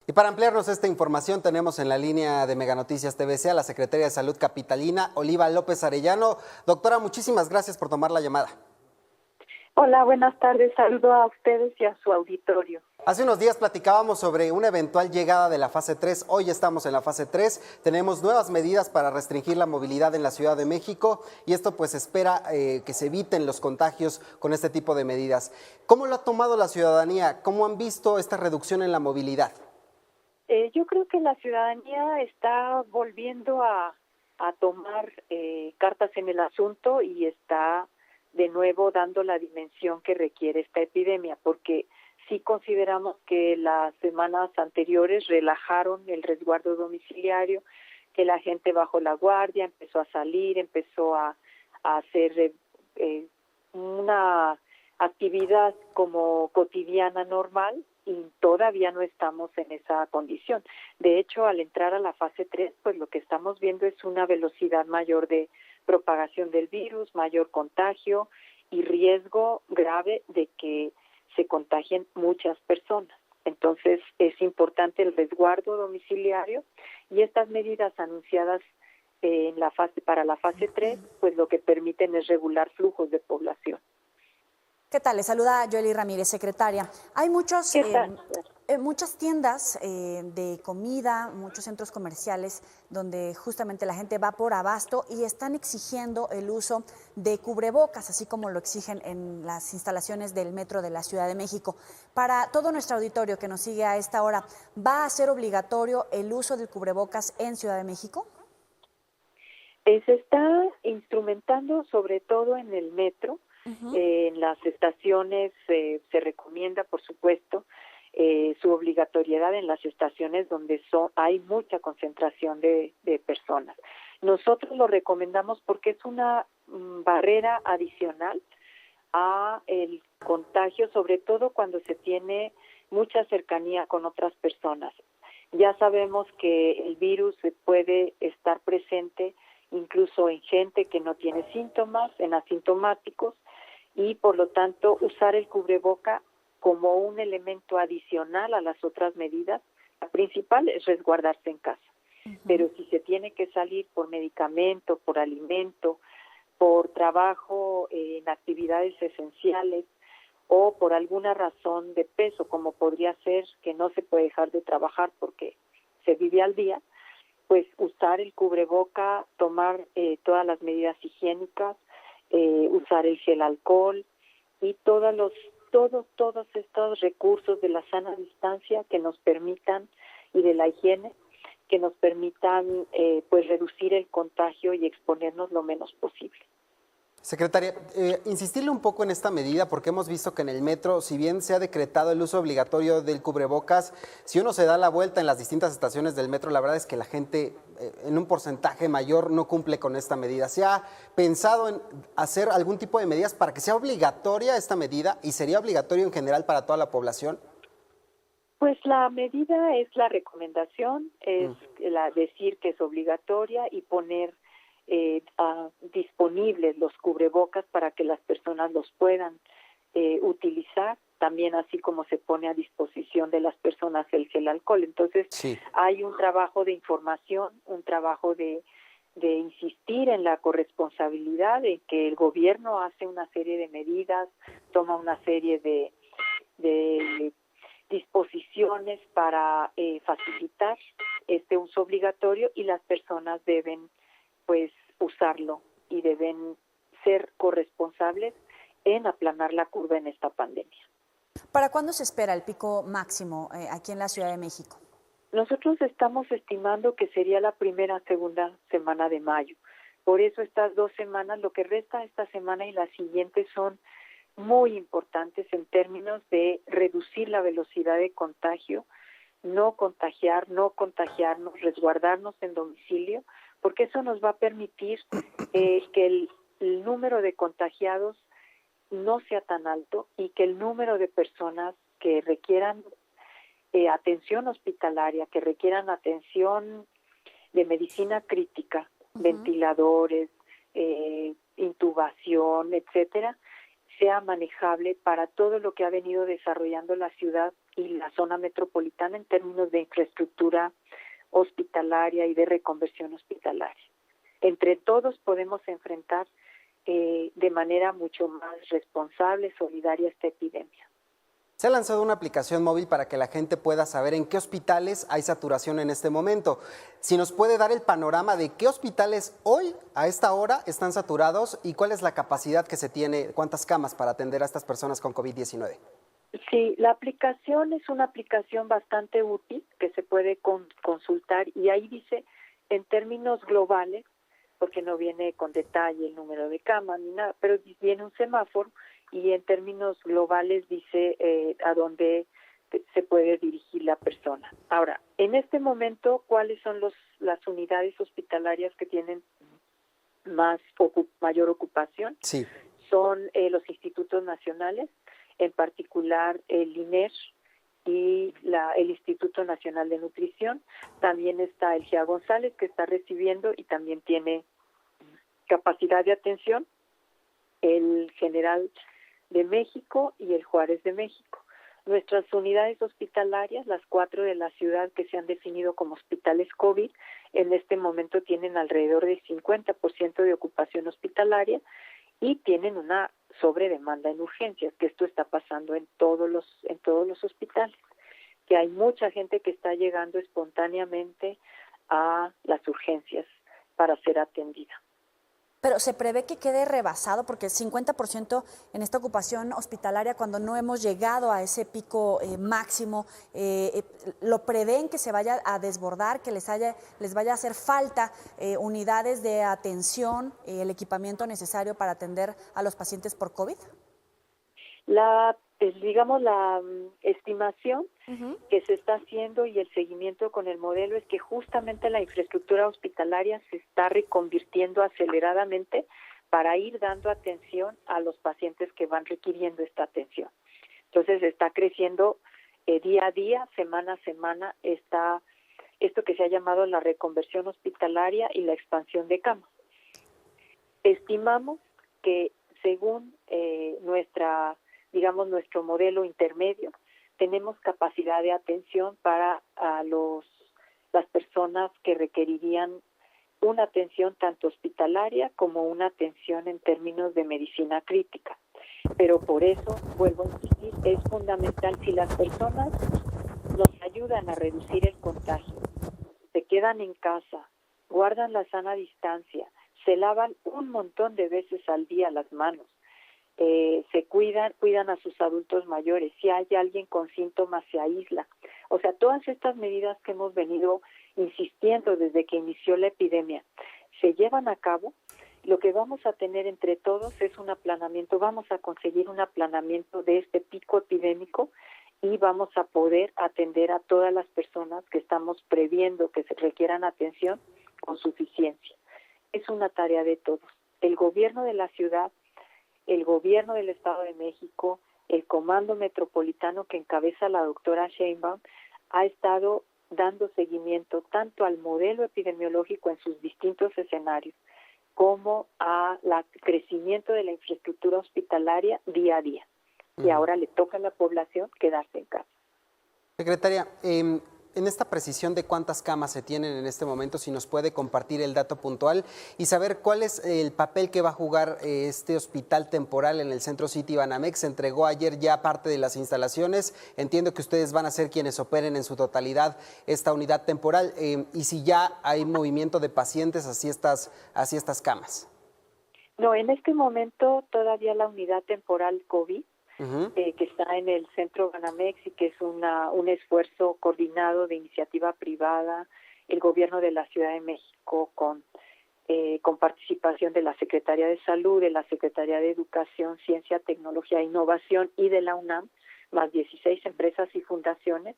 Y para ampliarnos esta información tenemos en la línea de Mega Noticias TVC a la Secretaria de Salud Capitalina, Oliva López Arellano. Doctora, muchísimas gracias por tomar la llamada. Hola, buenas tardes. Saludo a ustedes y a su auditorio. Hace unos días platicábamos sobre una eventual llegada de la fase 3. Hoy estamos en la fase 3. Tenemos nuevas medidas para restringir la movilidad en la Ciudad de México y esto pues espera que se eviten los contagios con este tipo de medidas. ¿Cómo lo ha tomado la ciudadanía? ¿Cómo han visto esta reducción en la movilidad? Yo creo que la ciudadanía está volviendo a tomar cartas en el asunto y está de nuevo dando la dimensión que requiere esta epidemia, porque sí consideramos que las semanas anteriores relajaron el resguardo domiciliario, que la gente bajó la guardia, empezó a salir, empezó a hacer una actividad como cotidiana normal y todavía no estamos en esa condición. De hecho, al entrar a la fase 3, pues lo que estamos viendo es una velocidad mayor de propagación del virus, mayor contagio y riesgo grave de que se contagien muchas personas. Entonces, es importante el resguardo domiciliario y estas medidas anunciadas en la fase para la fase 3, pues lo que permiten es regular flujos de población. ¿Qué tal? Le saluda Joely Ramírez, secretaria. Hay muchas tiendas de comida, muchos centros comerciales donde justamente la gente va por abasto y están exigiendo el uso de cubrebocas, así como lo exigen en las instalaciones del metro de la Ciudad de México. Para todo nuestro auditorio que nos sigue a esta hora, ¿va a ser obligatorio el uso del cubrebocas en Ciudad de México? Se está instrumentando sobre todo en el metro. En las estaciones se recomienda, por supuesto, su obligatoriedad en las estaciones donde hay mucha concentración de personas. Nosotros lo recomendamos porque es una barrera adicional a el contagio, sobre todo cuando se tiene mucha cercanía con otras personas. Ya sabemos que el virus puede estar presente incluso en gente que no tiene síntomas, en asintomáticos, y por lo tanto usar el cubreboca como un elemento adicional a las otras medidas. La principal es resguardarse en casa, pero si se tiene que salir por medicamento, por alimento, por trabajo en actividades esenciales o por alguna razón de peso, como podría ser que no se puede dejar de trabajar porque se vive al día, pues usar el cubreboca, tomar todas las medidas higiénicas, usar el gel alcohol y todos estos recursos de la sana distancia que nos permitan y de la higiene que nos permitan pues reducir el contagio y exponernos lo menos posible. Secretaria, insistirle un poco en esta medida porque hemos visto que en el metro, si bien se ha decretado el uso obligatorio del cubrebocas, si uno se da la vuelta en las distintas estaciones del metro, la verdad es que la gente en un porcentaje mayor no cumple con esta medida. ¿Se ha pensado en hacer algún tipo de medidas para que sea obligatoria esta medida y sería obligatorio en general para toda la población? Pues la medida es la recomendación, es decir que es obligatoria y poner disponibles los cubrebocas para que las personas los puedan utilizar, también así como se pone a disposición de las personas el gel alcohol. Entonces hay un trabajo de información, un trabajo de insistir en la corresponsabilidad, de que el gobierno hace una serie de medidas, toma una serie de disposiciones para facilitar este uso obligatorio y las personas deben pues usarlo y deben ser corresponsables en aplanar la curva en esta pandemia. ¿Para cuándo se espera el pico máximo aquí en la Ciudad de México? Nosotros estamos estimando que sería la segunda semana de mayo. Por eso estas 2 semanas, lo que resta esta semana y la siguiente son muy importantes en términos de reducir la velocidad de contagio, no contagiarnos, resguardarnos en domicilio, porque eso nos va a permitir que el número de contagiados no sea tan alto y que el número de personas que requieran atención hospitalaria, que requieran atención de medicina crítica, ventiladores, intubación, etcétera, sea manejable para todo lo que ha venido desarrollando la ciudad y la zona metropolitana en términos de infraestructura hospitalaria y de reconversión hospitalaria. Entre todos podemos enfrentar de manera mucho más responsable, solidaria esta epidemia. Se ha lanzado una aplicación móvil para que la gente pueda saber en qué hospitales hay saturación en este momento. Si nos puede dar el panorama de qué hospitales hoy, a esta hora, están saturados y cuál es la capacidad que se tiene, cuántas camas para atender a estas personas con COVID-19. Sí, la aplicación es una aplicación bastante útil que se puede consultar y ahí dice en términos globales, porque no viene con detalle el número de camas ni nada, pero viene un semáforo y en términos globales dice a dónde se puede dirigir la persona. Ahora, en este momento, ¿cuáles son las unidades hospitalarias que tienen mayor ocupación? Sí. Son los institutos nacionales, en particular el INER y el Instituto Nacional de Nutrición. También está el GEA González, que está recibiendo y también tiene capacidad de atención, el General de México y el Juárez de México. Nuestras unidades hospitalarias, las 4 de la ciudad que se han definido como hospitales COVID, en este momento tienen alrededor de 50% de ocupación hospitalaria y tienen una sobredemanda en urgencias, que esto está pasando en todos los hospitales, que hay mucha gente que está llegando espontáneamente a las urgencias para ser atendida. Pero se prevé que quede rebasado porque 50% en esta ocupación hospitalaria, cuando no hemos llegado a ese pico máximo, ¿lo prevén que se vaya a desbordar, que les vaya a hacer falta unidades de atención, el equipamiento necesario para atender a los pacientes por COVID? La estimación que se está haciendo y el seguimiento con el modelo es que justamente la infraestructura hospitalaria se está reconvirtiendo aceleradamente para ir dando atención a los pacientes que van requiriendo esta atención. Entonces está creciendo día a día, semana a semana, esto que se ha llamado la reconversión hospitalaria y la expansión de camas. Estimamos que según nuestro modelo intermedio, tenemos capacidad de atención para las personas que requerirían una atención tanto hospitalaria como una atención en términos de medicina crítica. Pero por eso, vuelvo a insistir, es fundamental si las personas nos ayudan a reducir el contagio, se quedan en casa, guardan la sana distancia, se lavan un montón de veces al día las manos, se cuidan a sus adultos mayores, si hay alguien con síntomas se aísla. O sea, todas estas medidas que hemos venido insistiendo desde que inició la epidemia se llevan a cabo. Lo que vamos a tener entre todos es un aplanamiento, vamos a conseguir un aplanamiento de este pico epidémico y vamos a poder atender a todas las personas que estamos previendo que se requieran atención con suficiencia. Es una tarea de todos. El gobierno de la ciudad, el gobierno del Estado de México, el comando metropolitano que encabeza la doctora Sheinbaum, ha estado dando seguimiento tanto al modelo epidemiológico en sus distintos escenarios, como al crecimiento de la infraestructura hospitalaria día a día. Y ahora le toca a la población quedarse en casa. Secretaria, en esta precisión de cuántas camas se tienen en este momento, si nos puede compartir el dato puntual y saber cuál es el papel que va a jugar este hospital temporal en el Centro City Banamex. Se entregó ayer ya parte de las instalaciones. Entiendo que ustedes van a ser quienes operen en su totalidad esta unidad temporal. Y si ya hay movimiento de pacientes hacia estas camas. No, en este momento todavía la unidad temporal COVID, que está en el Centro Banamex y que es un esfuerzo coordinado de iniciativa privada, el gobierno de la Ciudad de México con participación de la Secretaría de Salud, de la Secretaría de Educación, Ciencia, Tecnología e Innovación y de la UNAM, más 16 empresas y fundaciones,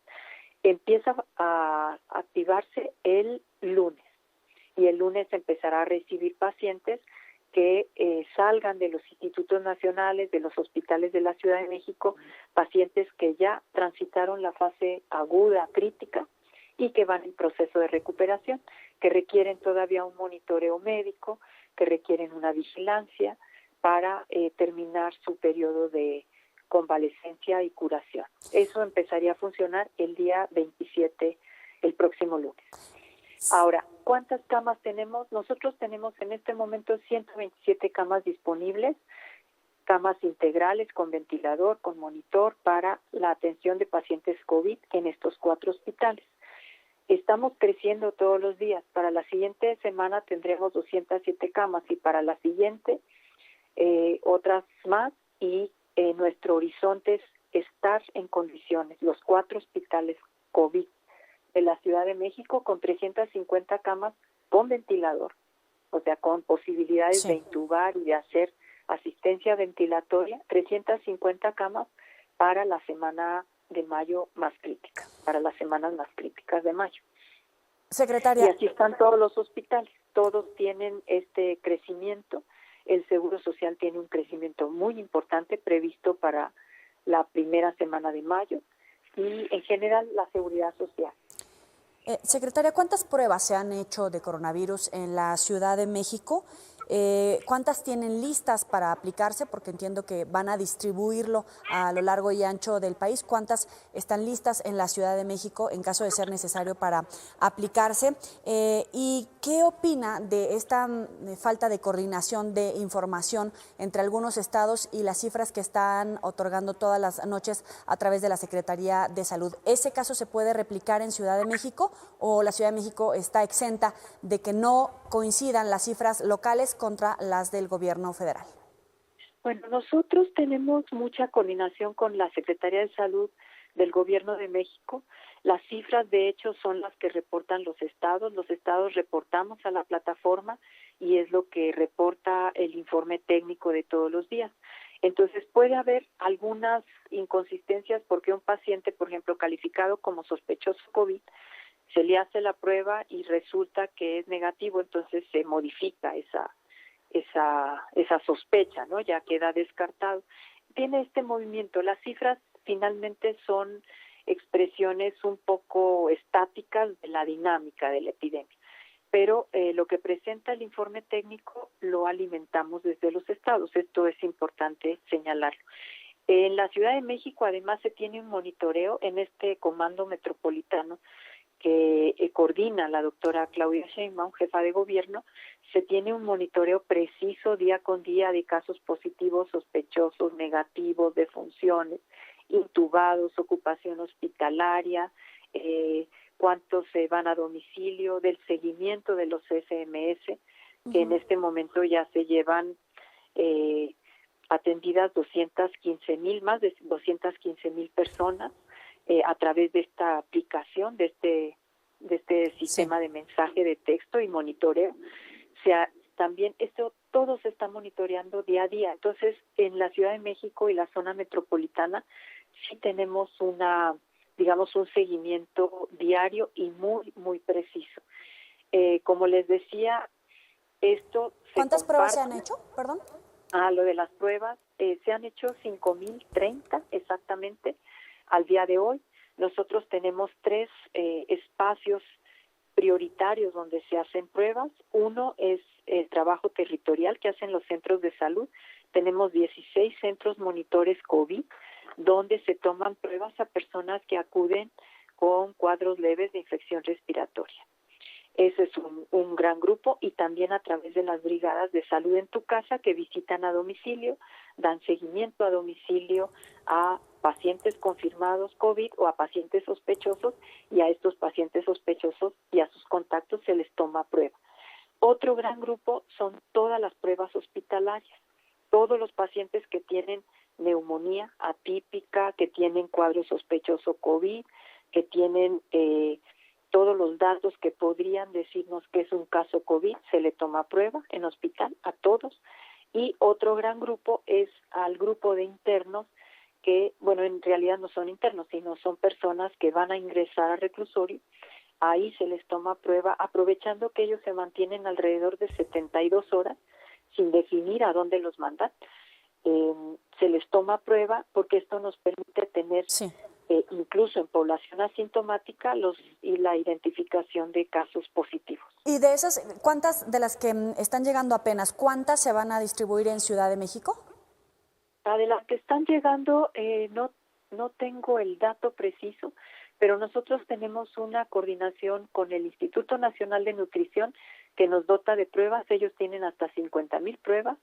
empieza a activarse el lunes. Y el lunes empezará a recibir pacientes que salgan de los institutos nacionales, de los hospitales de la Ciudad de México, pacientes que ya transitaron la fase aguda, crítica, y que van en proceso de recuperación, que requieren todavía un monitoreo médico, que requieren una vigilancia para terminar su periodo de convalescencia y curación. Eso empezaría a funcionar el día 27, el próximo lunes. Ahora, ¿cuántas camas tenemos? Nosotros tenemos en este momento 127 camas disponibles, camas integrales con ventilador, con monitor para la atención de pacientes COVID en estos 4 hospitales. Estamos creciendo todos los días. Para la siguiente semana tendremos 207 camas y para la siguiente otras más, y nuestro horizonte es estar en condiciones, los 4 hospitales COVID de la Ciudad de México con 350 camas con ventilador, o sea, con posibilidades de intubar y de hacer asistencia ventilatoria, 350 camas para la semana de mayo más crítica, para las semanas más críticas de mayo. Secretaria. Y así están todos los hospitales, todos tienen este crecimiento. El Seguro Social tiene un crecimiento muy importante previsto para la primera semana de mayo y en general la Seguridad Social. Secretaria, ¿cuántas pruebas se han hecho de coronavirus en la Ciudad de México? ¿Cuántas tienen listas para aplicarse? Porque entiendo que van a distribuirlo a lo largo y ancho del país. ¿Cuántas están listas en la Ciudad de México en caso de ser necesario para aplicarse? ¿Y qué opina de esta falta de coordinación de información entre algunos estados y las cifras que están otorgando todas las noches a través de la Secretaría de Salud? ¿Ese caso se puede replicar en Ciudad de México o la Ciudad de México está exenta de que no coincidan las cifras locales contra las del gobierno federal? Bueno, nosotros tenemos mucha coordinación con la Secretaría de Salud del Gobierno de México. Las cifras, de hecho, son las que reportan los estados. Los estados reportamos a la plataforma y es lo que reporta el informe técnico de todos los días. Entonces, puede haber algunas inconsistencias porque un paciente, por ejemplo, calificado como sospechoso COVID, se le hace la prueba y resulta que es negativo, entonces se modifica esa sospecha, ¿no? Ya queda descartado. Tiene este movimiento. Las cifras finalmente son expresiones un poco estáticas de la dinámica de la epidemia, pero lo que presenta el informe técnico lo alimentamos desde los estados. Esto es importante señalarlo. En la Ciudad de México, además, se tiene un monitoreo en este comando metropolitano que coordina la doctora Claudia Sheinbaum, jefa de gobierno. Se tiene un monitoreo preciso día con día de casos positivos, sospechosos, negativos, defunciones, intubados, ocupación hospitalaria, cuántos se van a domicilio, del seguimiento de los SMS, que en este momento ya se llevan atendidas 215,000, más de 215,000 personas a través de esta aplicación, de este sistema de mensaje de texto y monitoreo. O sea, también todo se está monitoreando día a día. Entonces, en la Ciudad de México y la zona metropolitana sí tenemos un seguimiento diario y muy, muy preciso. Como les decía, esto ¿Cuántas pruebas se han hecho? Perdón. Lo de las pruebas, se han hecho 5,030 exactamente al día de hoy. Nosotros tenemos 3 espacios prioritarios donde se hacen pruebas. Uno es el trabajo territorial que hacen los centros de salud. Tenemos 16 centros monitores COVID donde se toman pruebas a personas que acuden con cuadros leves de infección respiratoria. Ese es un gran grupo, y también a través de las brigadas de salud en tu casa que visitan a domicilio, dan seguimiento a domicilio a pacientes confirmados COVID o a pacientes sospechosos, y a estos pacientes sospechosos y a sus contactos se les toma prueba. Otro gran grupo son todas las pruebas hospitalarias, todos los pacientes que tienen neumonía atípica, que tienen cuadro sospechoso COVID, que tienen todos los datos que podrían decirnos que es un caso COVID, se le toma prueba en hospital a todos. Y otro gran grupo es al grupo de internos que, bueno, en realidad no son internos, sino son personas que van a ingresar al reclusorio. Ahí se les toma prueba, aprovechando que ellos se mantienen alrededor de 72 horas sin definir a dónde los mandan. Se les toma prueba porque esto nos permite tener incluso en población asintomática la identificación de casos positivos. Y de esas, ¿cuántas de las que están llegando apenas, cuántas se van a distribuir en Ciudad de México? Adelante, están llegando, no tengo el dato preciso, pero nosotros tenemos una coordinación con el Instituto Nacional de Nutrición que nos dota de pruebas. Ellos tienen hasta 50,000 pruebas,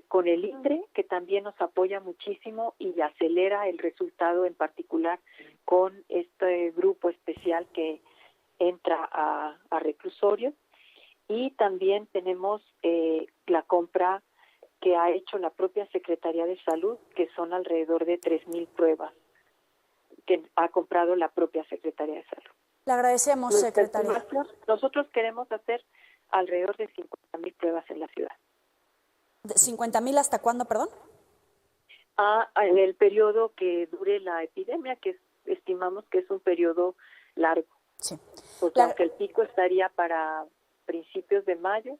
con el INDRE, que también nos apoya muchísimo y acelera el resultado, en particular con este grupo especial que entra a reclusorio. Y también tenemos la compra que ha hecho la propia Secretaría de Salud, que son alrededor de 3,000 pruebas que ha comprado la propia Secretaría de Salud. Le agradecemos, secretaria. Nosotros queremos hacer alrededor de 50,000 pruebas en la ciudad. ¿50,000 hasta cuándo, perdón? En el periodo que dure la epidemia, que estimamos que es un periodo largo. Sí. Porque aunque el pico estaría para principios de mayo,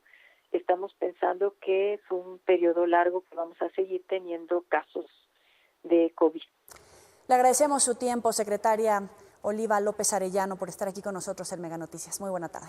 estamos pensando que es un periodo largo que vamos a seguir teniendo casos de COVID. Le agradecemos su tiempo, secretaria Oliva López Arellano, por estar aquí con nosotros en Mega Noticias. Muy buena tarde.